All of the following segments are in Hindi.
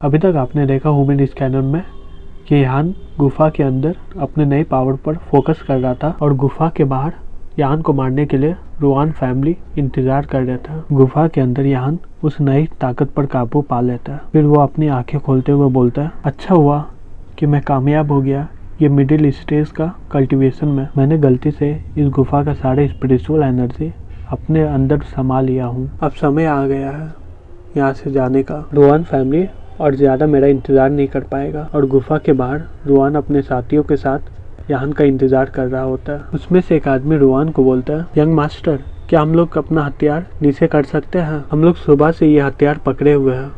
अभी तक आपने देखा ह्यूमन स्कैनर में कि यान गुफा के अंदर अपने नए पावर पर फोकस कर रहा था और गुफा के बाहर यान को मारने के लिए रुआन फैमिली इंतजार कर रहा था। गुफा के अंदर यान उस नई ताकत पर काबू पा लेता है। फिर वो अपनी आंखें खोलते हुए बोलता है, अच्छा हुआ कि मैं कामयाब हो गया ये मिडिल स्टेज का कल्टीवेशन में। मैंने गलती से इस गुफा का सारे स्पिरिचुअल एनर्जी अपने अंदर समा लिया हूँ। अब समय आ गया है यहाँ से जाने का। रुआन फैमिली और ज़्यादा मेरा इंतज़ार नहीं कर पाएगा। और गुफा के बाहर रुआन अपने साथियों के साथ यान का इंतज़ार कर रहा होता है। उसमें से एक आदमी रुआन को बोलता है, यंग मास्टर, क्या हम लोग अपना हथियार नीचे कर सकते हैं? हम लोग सुबह से ये हथियार पकड़े हुए हैं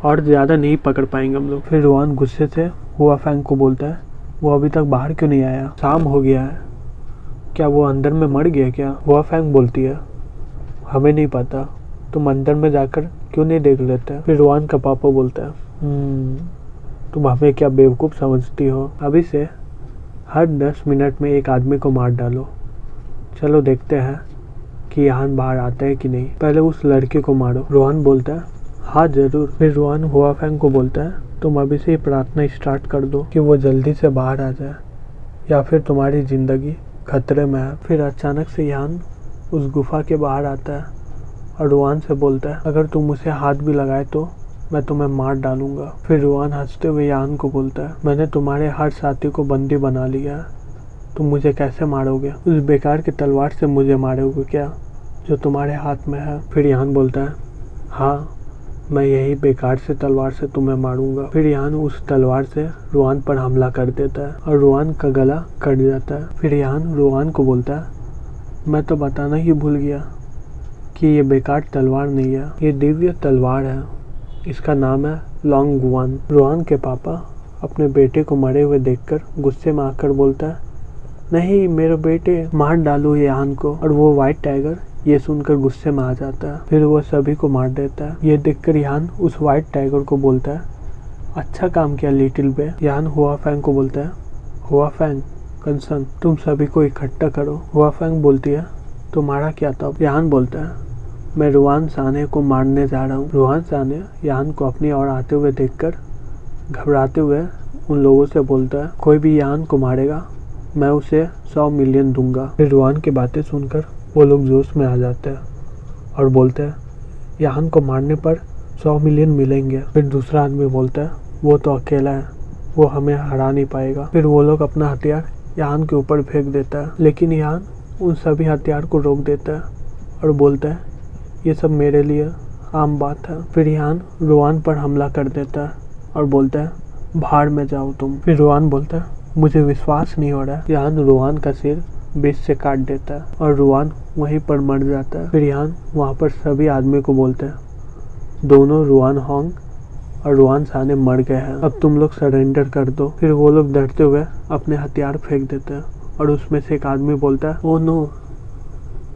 और ज़्यादा नहीं पकड़ पाएंगे हम लोग। फिर रुआन गुस्से से हुआ फैंग को बोलता है, वो अभी तक बाहर क्यों नहीं आया? शाम हो गया है, क्या वो अंदर में मर गया क्या? हुआ फैंग बोलती है, हमें नहीं पता, तुम अंदर में जाकर क्यों नहीं देख लेते? फिर रुआन का पापा बोलता है, तुम हमें क्या बेवकूफ़ समझती हो? अभी से हर 10 मिनट में एक आदमी को मार डालो। चलो देखते हैं कि यहाँ बाहर आता है कि नहीं। पहले उस लड़के को मारो। रुआन बोलता है, हाँ ज़रूर। फिर रुआन हुआ फैंग को बोलता है, तुम अभी से ही प्रार्थना स्टार्ट कर दो कि वो जल्दी से बाहर आ जाए या फिर तुम्हारी ज़िंदगी खतरे में है। फिर अचानक से यान उस गुफा के बाहर आता है और रुआन से बोलता है, अगर तुम उसे हाथ भी लगाए तो मैं तुम्हें मार डालूंगा। फिर रुआन हंसते हुए यान को बोलता है, मैंने तुम्हारे हर साथी को बंदी बना लिया है, तुम मुझे कैसे मारोगे? उस बेकार की तलवार से मुझे मारोगे क्या जो तुम्हारे हाथ में है? फिर यान बोलता है, हाँ, मैं यही बेकार से तलवार से तुम्हें मारूंगा। फिर यान उस तलवार से रुआन पर हमला कर देता है और रुआन का गला कट जाता है। फिर यान रुआन को बोलता है, मैं तो बताना ही भूल गया कि ये बेकार तलवार नहीं है, ये दिव्य तलवार है, इसका नाम है लॉन्गगुआन। रुआन के पापा अपने बेटे को मरे हुए देखकर गुस्से में आकर बोलता है, नहीं मेरे बेटे, मार डालो यान को। और वो व्हाइट टाइगर ये सुनकर गुस्से में आ जाता है। फिर वो सभी को मार देता है। ये देखकर यान उस व्हाइट टाइगर को बोलता है, अच्छा काम किया लिटिल बे। यान हुआ फैंग को बोलता है, हुआ फैंग, कंसन, तुम सभी को इकट्ठा करो। हुआ फैंग बोलती है, तुम्हारा क्या था? यान बोलता है, मैं रुआन साने को मारने जा रहा हूँ। रुआन साने यान को अपनी ओर आते हुए देखकर घबराते हुए उन लोगों से बोलता है, कोई भी यान को मारेगा मैं उसे 100 मिलियन दूंगा। फिर रुआन की बातें सुनकर वो लोग जोश में आ जाते हैं और बोलते हैं, यान को मारने पर 100 मिलियन मिलेंगे। फिर दूसरा आदमी बोलता है, वो तो अकेला है, वो हमें हरा नहीं पाएगा। फिर वो लोग अपना हथियार यान के ऊपर फेंक देता है, लेकिन यान उन सभी हथियार को रोक देता है और बोलता है, ये सब मेरे लिए आम बात है। फिर यान रुआन पर हमला कर देता है और बोलता है, भाड़ में जाओ तुम। फिर रुआन बोलता है, मुझे विश्वास नहीं हो रहा है। यान रुआन का सिर बीच से काट देता है और रुआन वहीं पर मर जाता है। फिर यान वहाँ पर सभी आदमी को बोलते हैं, दोनों रुआन होंग और रुआन साने मर गए हैं, अब तुम लोग सरेंडर कर दो। फिर वो लोग डरते हुए अपने हथियार फेंक देते हैं और उसमें से एक आदमी बोलता है, ओ नो,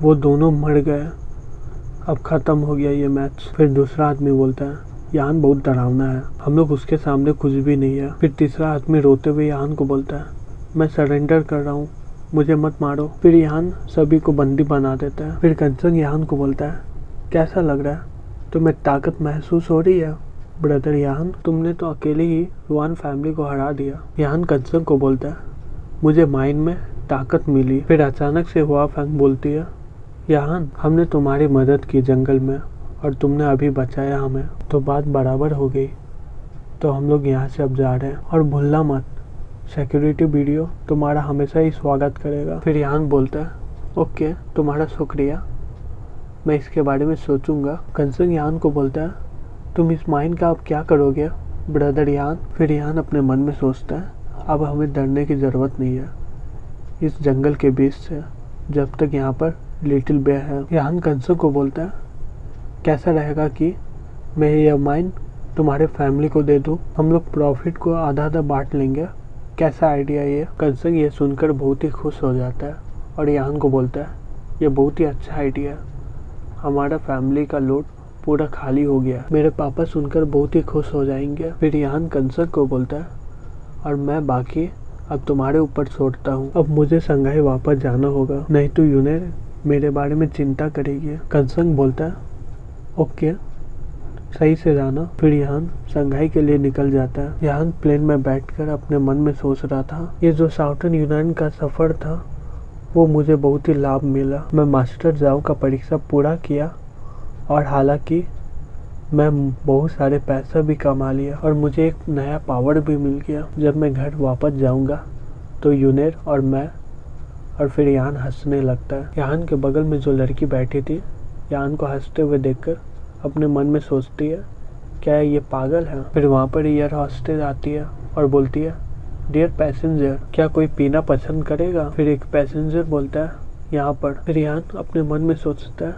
वो दोनों मर गए, अब ख़त्म हो गया ये मैच। फिर दूसरा आदमी बोलता है, यान बहुत डरावना है, हम लोग उसके सामने कुछ भी नहीं है। फिर तीसरा आदमी रोते हुए यान को बोलता है, मैं सरेंडर कर रहा हूँ, मुझे मत मारो। फिर यान सभी को बंदी बना देता है। फिर कंचन यान को बोलता है, कैसा लग रहा है, तुम्हें ताकत महसूस हो रही है ब्रदर यान? तुमने तो अकेले ही रुआन फैमिली को हरा दिया। यान कंचन को बोलता है, मुझे माइंड में ताकत मिली। फिर अचानक से हुआ फैंग बोलती है, यान, हमने तुम्हारी मदद की जंगल में और तुमने अभी बचाया हमें, तो बात बराबर हो गई, तो हम लोग यहाँ से अब जा रहे हैं। और भूलना मत, सिक्योरिटी वीडियो तुम्हारा हमेशा ही स्वागत करेगा। फिर यान बोलता है, ओके, तुम्हारा शुक्रिया, मैं इसके बारे में सोचूंगा। कंसन यान को बोलता है, तुम इस माइन का अब क्या करोगे ब्रदर यान? फिर यान अपने मन में सोचता है, अब हमें डरने की ज़रूरत नहीं है इस जंगल के बीच से, जब तक यहाँ पर लिटिल बे है। यान कंसन को बोलता है, कैसा रहेगा कि मैं यह माइन तुम्हारे फैमिली को दे दूँ, हम लोग प्रॉफिट को आधा आधा बांट लेंगे, कैसा आइडिया ये? कंसन ये सुनकर बहुत ही खुश हो जाता है और यान को बोलता है, ये बहुत ही अच्छा आइडिया है, हमारा फैमिली का लोड पूरा खाली हो गया, मेरे पापा सुनकर बहुत ही खुश हो जाएंगे। फिर यान कंसन को बोलता है, और मैं बाकी अब तुम्हारे ऊपर छोड़ता हूँ, अब मुझे संघाई वापस जाना होगा, नहीं तो यूनियन मेरे बारे में चिंता करेगी। कंसन बोलता है, ओके, सही से जाना। फिर यान शंघाई के लिए निकल जाता है। यान प्लेन में बैठकर अपने मन में सोच रहा था, ये जो साउथर्न यूनान का सफर था वो मुझे बहुत ही लाभ मिला। मैं मास्टर जाओ का परीक्षा पूरा किया और हालांकि मैं बहुत सारे पैसा भी कमा लिया और मुझे एक नया पावर भी मिल गया। जब मैं घर वापस जाऊंगा तो यूनेर और मैं और फिर यान हंसने लगता है। यान के बगल में जो लड़की बैठी थी यान को हंसते हुए देखकर अपने मन में सोचती है, क्या ये पागल है। फिर वहाँ पर एयर हॉस्टेस आती है और बोलती है, डियर पैसेंजर, क्या कोई पीना पसंद करेगा। फिर एक पैसेंजर बोलता है, यहाँ पर। फिर यान अपने मन में सोचता है,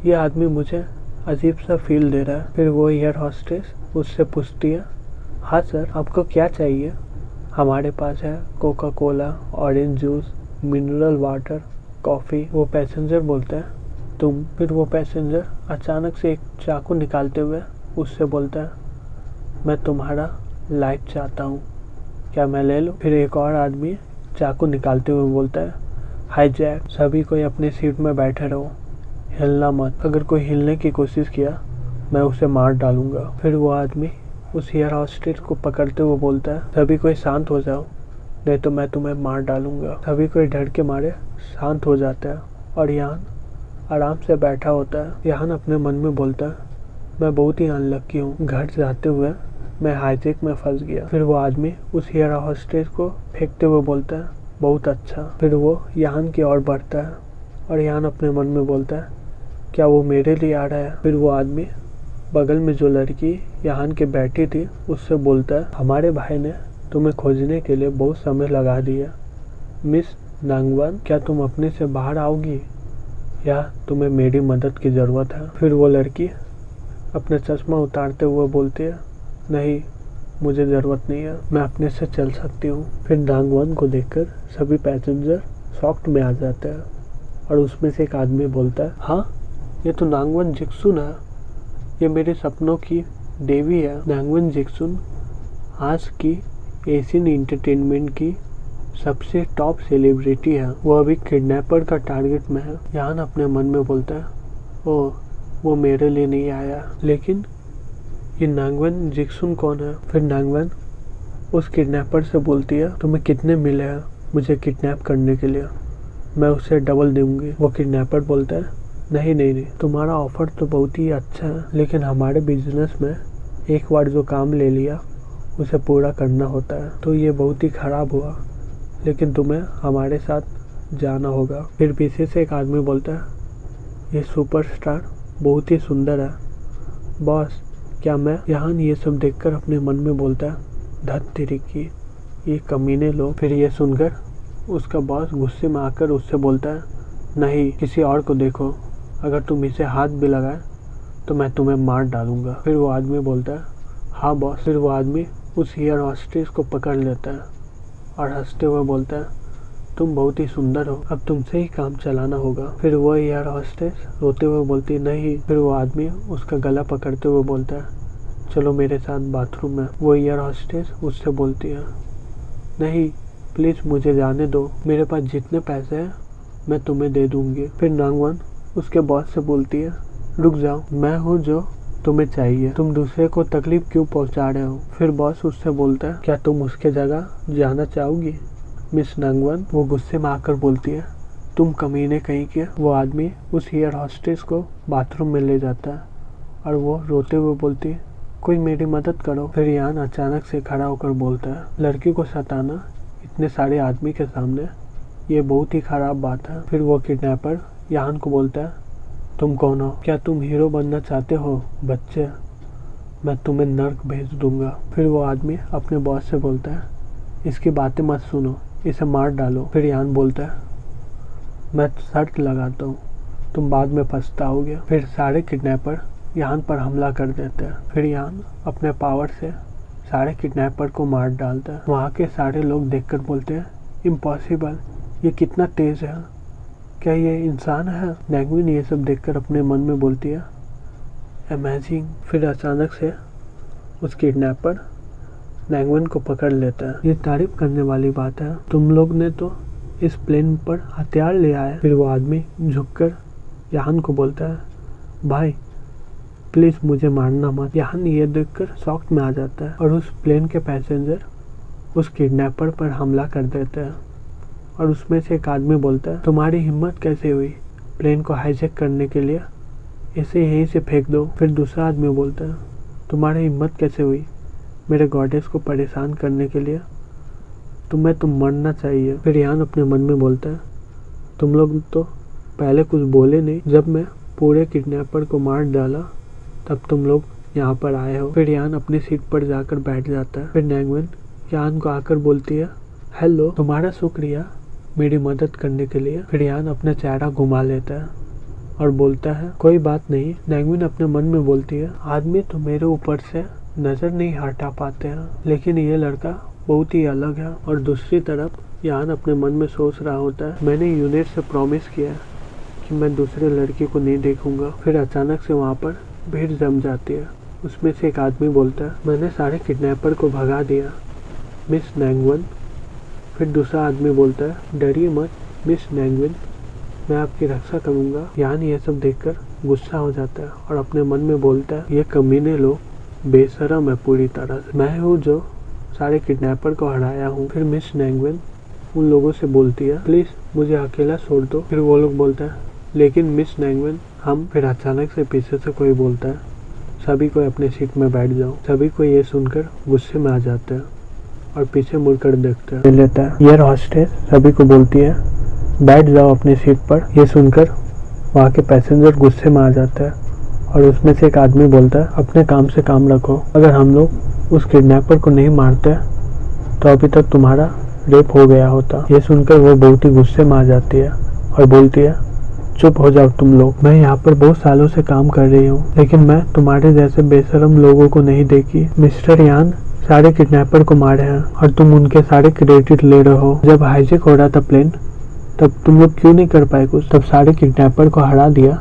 ये आदमी मुझे अजीब सा फील दे रहा है। फिर वो एयर हॉस्टेस उससे पूछती है, हाँ सर, आपको क्या चाहिए। हमारे पास है Coca Cola, orange juice, mineral water, coffee. वो पैसेंजर बोलता है, तुम। फिर वो पैसेंजर अचानक से एक चाकू निकालते हुए उससे बोलता है, मैं तुम्हारा लाइफ चाहता हूँ, क्या मैं ले लूँ। फिर एक और आदमी चाकू निकालते हुए बोलता है, हाय जैक, सभी कोई अपनी सीट में बैठे रहो, हिलना मत। अगर कोई हिलने की कोशिश किया मैं उसे मार डालूंगा। फिर वो आदमी उस एयर हॉस्टेस को पकड़ते हुए बोलता है, सभी कोई शांत हो जाओ, नहीं तो मैं तुम्हें मार डालूंगा। सभी कोई डर के मारे शांत हो जाता है और यान आराम से बैठा होता है। यान अपने मन में बोलता है, मैं बहुत ही अनलक्की हूँ, घर जाते हुए मैं हाईजेक में फंस गया। फिर वो आदमी उस एयर हॉस्टेस को फेंकते हुए बोलता है, बहुत अच्छा। फिर वो यान की ओर बढ़ता है और यान अपने मन में बोलता है, क्या वो मेरे लिए आ रहा है। फिर वो आदमी बगल में जो लड़की यान के बैठी थी उससे बोलता है, हमारे भाई ने तुम्हें खोजने के लिए बहुत समय लगा दिया। मिस नांगवान, क्या तुम अपने से बाहर आओगी या तुम्हें मेरी मदद की ज़रूरत है। फिर वो लड़की अपना चश्मा उतारते हुए बोलती है, नहीं, मुझे ज़रूरत नहीं है, मैं अपने से चल सकती हूँ। फिर नांगवान को देखकर सभी पैसेंजर शॉक्ड में आ जाते हैं और उसमें से एक आदमी बोलता है, हाँ, ये तो नांगवान जिक्सुन है, ये मेरे सपनों की देवी है। नांगवान जिक्सुन आज की एशियन एंटरटेनमेंट की सबसे टॉप सेलिब्रिटी है। वो अभी किडनैपर का टारगेट में है। यान अपने मन में बोलता है, ओह, वो मेरे लिए नहीं आया, लेकिन ये नांगवान जिक्सुन कौन है। फिर नांगवान उस किडनैपर से बोलती है, तुम्हें कितने मिले हैं मुझे किडनैप करने के लिए, मैं उसे डबल दूंगी। वो किडनैपर बोलता है, नहीं नहीं नहीं, तुम्हारा ऑफर तो बहुत ही अच्छा है, लेकिन हमारे बिजनेस में एक बार जो काम ले लिया उसे पूरा करना होता है, तो ये बहुत ही ख़राब हुआ, लेकिन तुम्हें हमारे साथ जाना होगा। फिर पीछे से एक आदमी बोलता है, ये सुपरस्टार बहुत ही सुंदर है बॉस, क्या मैं। यहाँ ये सब देखकर अपने मन में बोलता है, धत तेरी की, ये कमीने लोग। फिर ये सुनकर उसका बॉस गुस्से में आकर उससे बोलता है, नहीं, किसी और को देखो, अगर तुम इसे हाथ भी लगाए तो मैं तुम्हें मार डालूंगा। फिर वो आदमी बोलता है, हाँ बॉस। फिर वो आदमी उस एयर हॉस्टेस को पकड़ लेता है और हंसते हुए बोलता है, तुम बहुत ही सुंदर हो, अब तुमसे ही काम चलाना होगा। फिर वो एयर हॉस्टेस रोते हुए बोलती, नहीं। फिर वो आदमी उसका गला पकड़ते हुए बोलता है, चलो मेरे साथ बाथरूम में। वो एयर हॉस्टेस उससे बोलती है, नहीं प्लीज़ मुझे जाने दो, मेरे पास जितने पैसे हैं मैं तुम्हें दे दूंगी। फिर नांगवान उसके बॉस से बोलती है, रुक जाओ, मैं हूँ जो तुम्हें चाहिए, तुम दूसरे को तकलीफ क्यों पहुँचा रहे हो। फिर बॉस उससे बोलता है, क्या तुम उसके जगह जाना चाहोगी मिस नांगवान। वो गुस्से में आकर बोलती है, तुम कमीने कहीं के। वो आदमी उस एयर हॉस्टेस को बाथरूम में ले जाता है और वो रोते हुए बोलती है, कोई मेरी मदद करो। फिर यान अचानक से खड़ा होकर बोलता है, लड़की को सताना इतने सारे आदमी के सामने ये बहुत ही ख़राब बात है। फिर वो किडनैपर यान को बोलता है, तुम कौन हो, क्या तुम हीरो बनना चाहते हो बच्चे, मैं तुम्हें नर्क भेज दूंगा। फिर वो आदमी अपने बॉस से बोलता है, इसकी बातें मत सुनो, इसे मार डालो। फिर यान बोलता है, मैं शर्त लगाता हूँ, तुम बाद में पछताओगे। फिर सारे किडनैपर यान पर हमला कर देते हैं। फिर यान अपने पावर से सारे किडनैपर को मार डालता है। वहाँ के सारे लोग देखकर बोलते हैं, इम्पॉसिबल, ये कितना तेज़ है, क्या ये इंसान है। नांगवान ये सब देखकर अपने मन में बोलती है, अमेजिंग। फिर अचानक से उस किडनैपर नांगवान को पकड़ लेता है। ये तारीफ करने वाली बात है, तुम लोग ने तो इस प्लेन पर हथियार ले आए। फिर वो आदमी झुककर यान को बोलता है, भाई प्लीज मुझे मारना मत। यान ये देखकर शॉक में आ जाता है और उस प्लेन के पैसेंजर उस किडनैपर पर हमला कर देते हैं और उसमें से एक आदमी बोलता है, तुम्हारी हिम्मत कैसे हुई प्लेन को हाईजैक करने के लिए, इसे यहीं से फेंक दो। फिर दूसरा आदमी बोलता है, तुम्हारी हिम्मत कैसे हुई मेरे गॉडेस को परेशान करने के लिए, तुम्हें मरना चाहिए। फिर यान अपने मन में बोलता है, तुम लोग तो पहले कुछ बोले नहीं, जब मैं पूरे किडनैपर को मार डाला तब तुम लोग यहाँ पर आए हो। फिर यान अपनी सीट पर जाकर बैठ जाता है। फिर नैंगविन यान को आकर बोलती है, हेलो, तुम्हारा शुक्रिया मेरी मदद करने के लिए। फिर यान अपना चेहरा घुमा लेता है और बोलता है, कोई बात नहीं। नैंगविन अपने मन में बोलती है, आदमी तो मेरे ऊपर से नजर नहीं हटा पाते हैं, लेकिन ये लड़का बहुत ही अलग है। और दूसरी तरफ यान अपने मन में सोच रहा होता है, मैंने यूनिट से प्रॉमिस किया है कि मैं दूसरे लड़की को नहीं देखूंगा। फिर अचानक से वहाँ पर भीड़ जम जाती है। उसमें से एक आदमी बोलता है, मैंने सारे किडनैपर को भगा दिया मिस नैंगविन। फिर दूसरा आदमी बोलता है, डरिए मत मिस नैंगविन, मैं आपकी रक्षा करूंगा। यान ये सब देखकर गुस्सा हो जाता है और अपने मन में बोलता है, ये कमीने लोग बेशरम है पूरी तरह से, मैं हूँ जो सारे किडनैपर को हराया हूँ। फिर मिस नैंगविन उन लोगों से बोलती है, प्लीज मुझे अकेला छोड़ दो। फिर वो लोग बोलता है, लेकिन मिस नैंगविन हम। फिर अचानक से पीछे से कोई बोलता है, सभी को अपने सीट में बैठ जाओ। सभी को ये सुनकर गुस्से में आ जाते हैं और पीछे मुड़कर देखते हैं। लेता है एयर हॉस्टेस सभी को बोलती है, बैठ जाओ अपनी सीट पर। ये सुनकर वहाँ के पैसेंजर गुस्से में आ जाते हैं और उसमें से एक आदमी बोलता है, अपने काम से काम रखो, अगर हम लोग उस किडनैपर को नहीं मारते तो अभी तक तुम्हारा रेप हो गया होता। ये सुनकर वो बहुत ही गुस्से में आ जाती है और बोलती है, चुप हो जाओ तुम लोग, मैं यहाँ पर बहुत सालों से काम कर रही हूँ, लेकिन मैं तुम्हारे जैसे बेशरम लोगों को नहीं देखी। मिस्टर यान सारे किडनैपर को मारे हैं और तुम उनके सारे क्रेडिट ले रहे हो। जब हाईजैक हो रहा था प्लेन तब तुम लोग क्यों नहीं कर पाए कुछ, तब सारे किडनैपर को हरा दिया,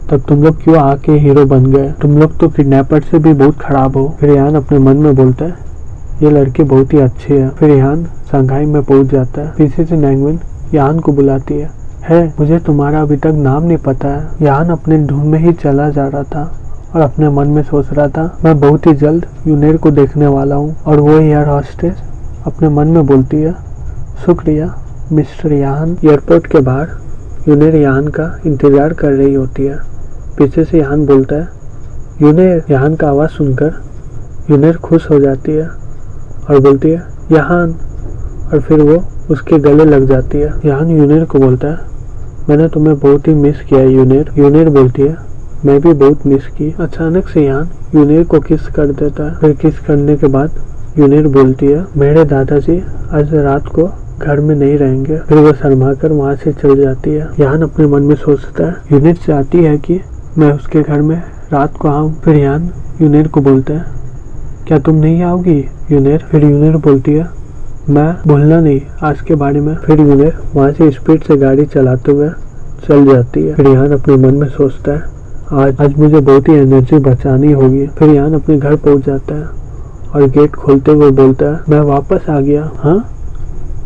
तब तुम लोग क्यों आके हीरो बन गए, तुम लोग तो किडनैपर से भी बहुत खराब हो। फिर यान अपने मन में बोलता है, ये लड़की बहुत ही अच्छी है। फिर यान शंघाई में पहुंच जाता है। पीछे से नैंगविन यान को बुलाती है, मुझे तुम्हारा अभी तक नाम नहीं पता है। यान अपने धुन में ही चला जा रहा था और अपने मन में सोच रहा था, मैं बहुत ही जल्द यूनेर को देखने वाला हूँ। और वो एयर हॉस्टेस अपने मन में बोलती है, शुक्रिया मिस्टर यान। एयरपोर्ट के बाहर यूनेर यान का इंतजार कर रही होती है। पीछे से यान बोलता है, यूनेर। यान का आवाज़ सुनकर यूनेर खुश हो जाती है और बोलती है, यान। और फिर वो उसके गले लग जाती है। यान यूनेर को बोलता है, मैंने तुम्हें बहुत ही मिस किया यूनेर। यूनेर बोलती है, मैं भी बहुत मिस की। अचानक से यान यूनेर को किस कर देता है। फिर किस करने के बाद यूनेर बोलती है, मेरे दादाजी आज रात को घर में नहीं रहेंगे। फिर वो शर्मा कर वहाँ से चल जाती है। यान अपने मन में सोचता है, यूनेर चाहती है कि मैं उसके घर में रात को आऊँ। फिर यान यूनेर को बोलता है, क्या तुम नहीं आओगी यूनेर। फिर यूनेर बोलती है, मैं भूलना नहीं आज के बारे में। फिर यूनेर वहाँ से स्पीड से गाड़ी चलाते हुए चल जाती है। फिर यान अपने मन में सोचता है, आज मुझे बहुत ही एनर्जी बचानी होगी। फिर यान अपने घर पहुँच जाता है और गेट खोलते हुए बोलता है, मैं वापस आ गया। हाँ,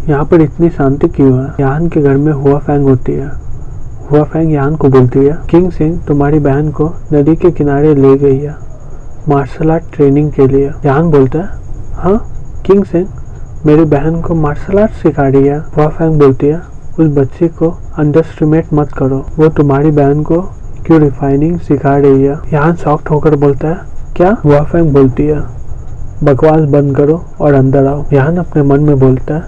यहाँ पर इतनी शांति क्यों है। यान के घर में हुआ फैंग होती है। हुआ फैंग यान को बोलती है, किंग सिंह तुम्हारी बहन को नदी के किनारे ले गई है मार्शल आर्ट ट्रेनिंग के लिए। यान बोलता है, हाँ किंग सिंह मेरी बहन को मार्शल आर्ट सिखा रही है। हुआ फैंग बोलती है, उस बच्चे को अंडरएस्टिमेट मत करो, वो तुम्हारी बहन को क्यों रिफाइनिंग सिखा रही है। यान शॉक्ड होकर बोलता है, क्या। हुआ फैंग बोलती है, बकवास बंद करो और अंदर आओ। यान अपने मन में बोलता है,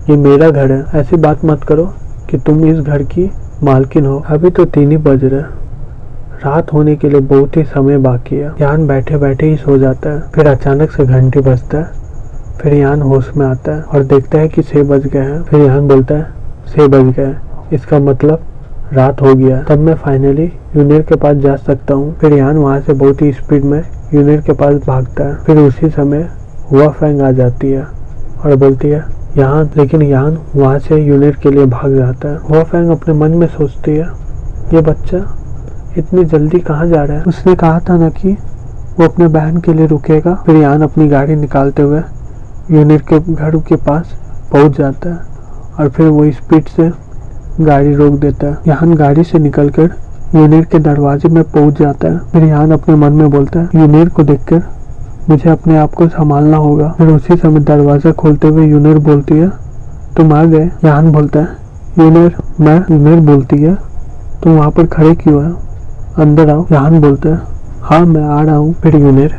ये मेरा घर है, ऐसी बात मत करो कि तुम इस घर की मालकिन हो। अभी तो 3 ही बज रहे, रात होने के लिए बहुत ही समय बाकी है। यान बैठे बैठे ही सो जाता है। फिर अचानक से घंटी बजता है। फिर यान होश में आता है और देखता है कि 6 बज गए हैं। फिर यान बोलता है, 6 बज गए, इसका मतलब रात हो गया, तब मैं फाइनली यूनेर के पास जा सकता हूँ। फिर यान वहाँ से बहुत ही स्पीड में यूनेर के पास भागता है। फिर उसी समय हुआ फैंग आ जाती है और बोलती है, यान। लेकिन यान वहाँ से यूनेर के लिए भाग जाता है। हुआ फैंग अपने मन में सोचती है, ये बच्चा इतनी जल्दी कहाँ जा रहा है, उसने कहा था ना कि वो अपने बहन के लिए रुकेगा। फिर यान अपनी गाड़ी निकालते हुए यूनेर के घर के पास पहुँच जाता है और फिर वो स्पीड से गाड़ी रोक देता है। यान गाड़ी से निकलकर यूनिर के दरवाजे में पहुंच जाता है। फिर यान अपने मन में बोलता है यूनिर को देखकर मुझे अपने आप को संभालना होगा। फिर उसी समय दरवाजा खोलते हुए यूनिर बोलती है तुम आ गए। यान बोलता है यूनिर मैं। यूनिर बोलती है तुम वहाँ पर खड़े क्यों है, अंदर आओ। यान बोलता है हाँ मैं आ रहा हूँ। फिर यूनिर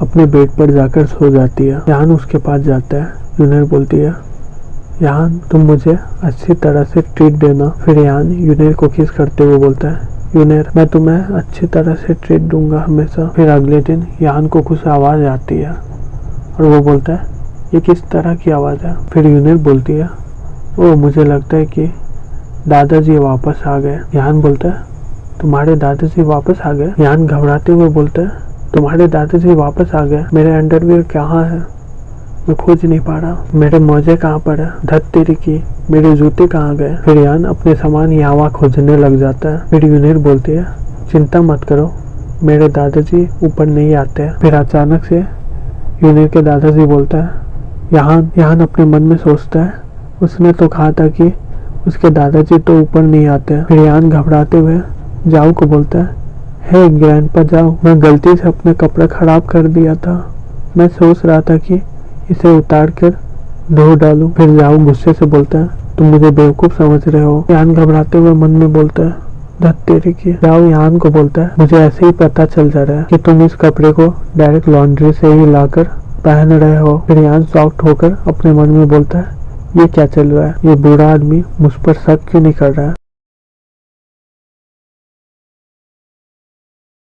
अपने बेड पर जाकर सो जाती है। यान उसके पास जाता है। यूनिर बोलती है यान तुम मुझे अच्छी तरह से ट्रीट देना। फिर यान यूनिर को किस करते हुए बोलता है यूनिर मैं तुम्हें अच्छी तरह से ट्रीट दूंगा हमेशा। फिर अगले दिन यान को कुछ आवाज़ आती है और वो बोलता है ये किस तरह की आवाज़ है। फिर यूनिर बोलती है ओ मुझे लगता है कि दादाजी वापस आ गए। यान बोलता है तुम्हारे दादाजी वापस आ गए। यान घबराते हुए बोलता है तुम्हारे दादाजी वापस आ गए, मेरे अंडरवियर कहाँ है, मैं खोज नहीं पा रहा, मेरे मोजे कहाँ पर है, धत तेरी की मेरे जूते कहाँ गए। फिर यान अपने सामान यहाँ खोजने लग जाता है। फिर यूनिर बोलती है चिंता मत करो मेरे दादाजी ऊपर नहीं आते हैं। फिर अचानक से यूनिर के दादाजी बोलता है यान अपने मन में सोचता है उसने तो कहा था कि उसके दादाजी तो ऊपर नहीं आते हैं। फिर यान घबराते हुए जाओ को बोलता है हे ग्रैंडपा जाओ, मैं गलती से अपने कपड़ा खराब कर दिया था, मैं सोच रहा था कि इसे उतार कर धो डालूं। फिर जाओ गुस्से से बोलता है तुम मुझे बेवकूफ समझ रहे हो। यान घबराते हुए मन में बोलता है धत तेरी की। जाओ यान को बोलता है मुझे ऐसे ही पता चल जा रहा है कि तुम इस कपड़े को डायरेक्ट लॉन्ड्री से ही लाकर पहन रहे हो। फिर यान शॉक्ड होकर अपने मन में बोलता है ये क्या चल रहा है, ये बूढ़ा आदमी मुझ पर शक क्यों नहीं कर रहा है।